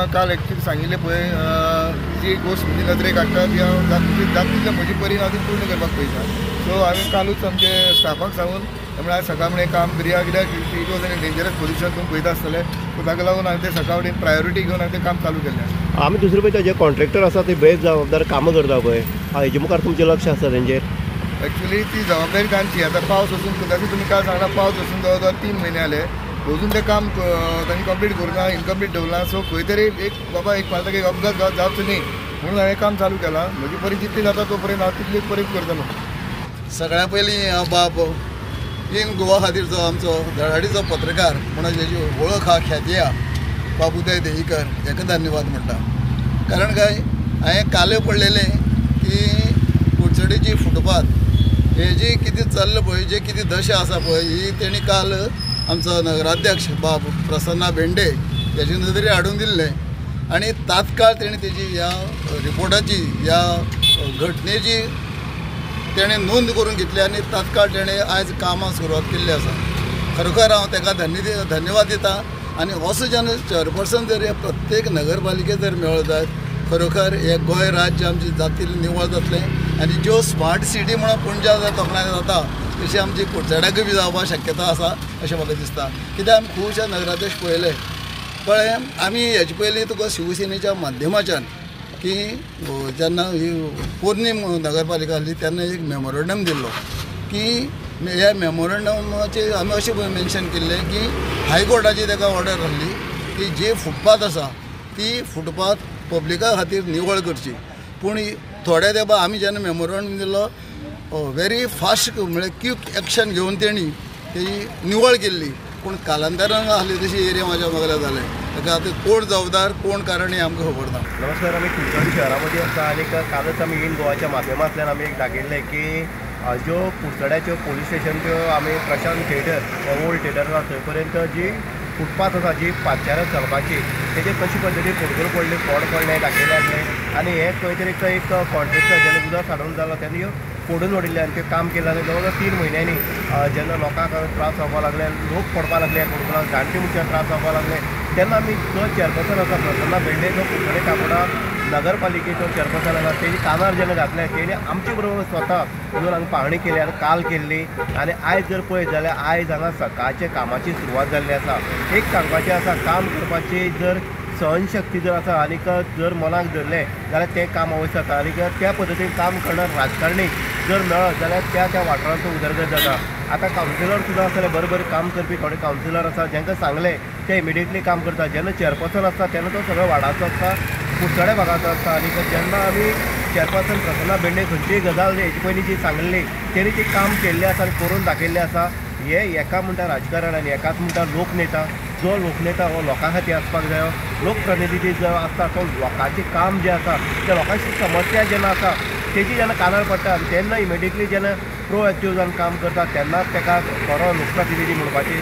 तुमकां काल एक्चुअली सांगिल्लें पळय जी गोष्ट म्हणजे नदरेक हाडटा ती हांव जाता तितल्या म्हजे परीन हांव ती पूर्ण करपाक पळयता. सो हांवें कालूच आमचे स्टाफाक सांगून म्हळ्यार सकाळ फुडें काम करया कित्याक it was an dangerous position तुमी पळयता आसतले. सो ताका लागून हांवें तें सकाळ फुडें प्रायोरिटी घेवन हांवें तें काम चालू केल्लें. आमी दुसरे पळयता जे कॉन्ट्रॅक्टर आसा ते बेजबाबदार कामां करता पळय हेजे मुखार तुमचें लक्ष आसा तेंचेर? एक्चुअली ती जबाबदारी तांची. आतां पावस वचून जशें तुमी काल सांगला पावस वचून जवळ जवळ 3 म्हयने जाले अजून तें काम तांणी कंप्लीट करूना, इनकम्प्लीट दवरला. सो खंय तरी एक बाबा एक फावट एक अपघात जावचो न्ही म्हणून हांवें काम चालू केलां. म्हजी परी जितली जाता तो पर्यंत हांव तितली पर्यंत करतलो. सगळ्या पयलीं हांव बाब इन गोवा खातीरचो आमचो धडाडीचो पत्रकार म्हणून जेची वळख हा ख्याती आहा बाब उदय देईकर हेका धन्यवाद म्हणटा. कारण काय हांवें काले पडलेलें की कुडचडेची फुटपाथ हे जी कितें चल्लां पळय जे कितें दशा आसा पळय ही तेणी काल आमचो नगराध्यक्ष बाब प्रसन्ना बेंडे हेजे नदरेर हाडून दिल्लें आनी तात्काळ तेणी तेजी ह्या रिपोर्टाची ह्या घटनेची तेणें नोंद करून घेतली आनी तात्काळ तेणें आयज कामां सुरवात केल्ली आसा. खरोखर हांव ताका धन्यवाद दिता. आनी असो जेन्ना चेअरपर्सन जर हे प्रत्येक नगरपालिकेत जर मेळ्ळो जायत खरोखर हे गोंय राज्य आमची जातील निवळ जातलें आनी ज्यो स्मार्ट सिटी म्हणून पणजा तोखणाय जाता तशी आमची कुडचड्याकय बी जावपाक शक्यता आसा अशें म्हाका दिसता. कित्याक आमी खुबशे नगराध्यक्ष पळयले कळ्ळें. आमी हेजे पयलीं तुका शिवसेनेच्या माध्यमाच्यान की जेन्ना ही पोरनी नगरपालिका आसली तेन्ना एक मेमोरंडम दिल्लो की ह्या मेमोरंडमाचेर आमी अशें मेन्शन केल्लें की हायकोर्टाची ताका ऑर्डर आसली की जी फुटपाथ आसा ती फुटपाथ पब्लिका खातीर निवळ करची. पूण थोड्या तेंपा आमी जेन्ना मेमोरंडम दिल्लो व्हेरी फास्ट म्हळ्यार क्विक एक्शन घेवन तेणी तेजी निवळ केल्ली. पूण कालांतरान आसली तशी एरिया म्हाज्या वांगडा जालें. ताका आतां कोण जबाबदार कोण कारण हें आमकां खबर ना. नमस्कार, आमी कुडचड शहरामध्ये आसा आनी कालच आमी इन गोवाच्या माध्यमांतल्यान आमी एक दाखयल्लें की ज्यो कुडचड्याच्यो पोलीस स्टेशनच्यो आमी प्रशांत थिएटर ओल्ड थिएटर आसा थंय पर्यंत जी फुटपाथ आसा जी पांचशारां चलपाची तेजेर कशे पद्दतीन फोडकूल पडले फोड पडले दाखयले आसले आनी हे खंय तरी एक कॉन्ट्रॅक्टर जेन्ना उदक साडून जालो तेन्ना ह्यो फोडून उडयले आनी ते काम केलें आनी जवळ जवळ 3 म्हयन्यांनी जेन्ना लोकांक त्रास जावपाक लागले लोक पडपाक लागले फोडकुलाक जाणटे मनशाक त्रास जावपाक लागले तेन्ना आमी जो चेअरपर्सन आसा प्रसन्ना बेंडे जो कुडचडे काकोडा नगरपालिकेचो चेअरपर्सन आसा तेजी कानार जेन्ना घातले तेणी आमचे बरोबर स्वता येवन हांगा पाहणी केली आनी काल केल्ली आनी आयज जर पळयत जाल्यार आयज हांगा सकाळचे कामाची सुरवात जाल्ली आसा. एक सांगपाचें आसा काम करपाची जर सहनशक्ती जर आसा आनीक जर मनाक धरलें जाल्यार तें काम अवश्य जाता आनीक त्या पद्दतीन काम करणार राजकारणी जर मेळत जाल्यार त्या वाठारांचो उदरगत जाता. आतां कावन्सिलर सुद्दां आसतले बरें काम करपी थोडे कावन्सिलर आसा जांकां सांगलें ते इमिडिएटली काम करता. जेन्ना चेअरपर्सन आसता तेन्ना तो सगळो वाडाचो आसता कुडचड्या भागाचो आसता आनीक जेन्ना आमी चेअरपर्सन प्रसन्ना बेंडे खंयचीय गजाल हेजे पयलीं जी सांगलेली तेणी ती काम केल्लें आसा आनी करून दाखयल्लें आसा. हे एका म्हणटा राजकारण आनी एकाच म्हणटा लोकनेता. जो लोकनेता हो लोकां खातीर आसपाक जायो. लोकप्रतिनिधी जो आसता तो लोकांचें काम जें आसा त्या लोकांची समस्या जेन्ना आसा तेजी जेन्ना कानार पडटा तेन्ना इमिडिएटली जेन्ना प्रोएक्टीव जावन काम करता तेन्नाच ताका खरो लोकप्रतिनिधी म्हणपाची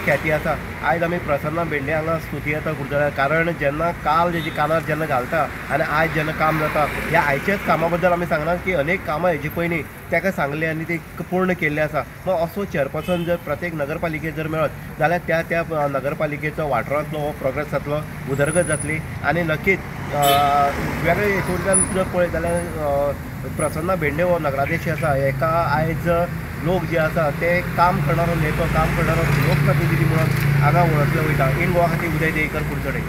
ख्याती आसा. आयज आमी प्रसन्ना बेंडे हांगा स्तुती येता कुडचड्या कारण जेन्ना काल तेजी कानार जेन्ना घालता आनी आयज जेन्ना काम जाता ह्या आयच्याच कामा बद्दल आमी सांगना की अनेक कामां हेजे पयलीं ताका सांगली आनी ती पूर्ण केल्ली आसा. मग असो चेअरपर्सन जर प्रत्येक नगरपालिकेत जर मेळत जाल्यार त्या नगरपालिकेचो वाठारांतलो हो प्रोग्रेस जातलो उदरगत जातली आनी नक्कीच वेगळे हितूंतल्यान जर पळयत जाल्यार प्रसन्ना बेंडे हो नगराध्यक्ष आसा हेका आयज लोक जे आसा ते काम करणारो नेतो काम करणारो लोकप्रतिनिधी म्हणून हांगा वळखले वयता. इन गोवा खातीर उदय देयकर कुडचडे.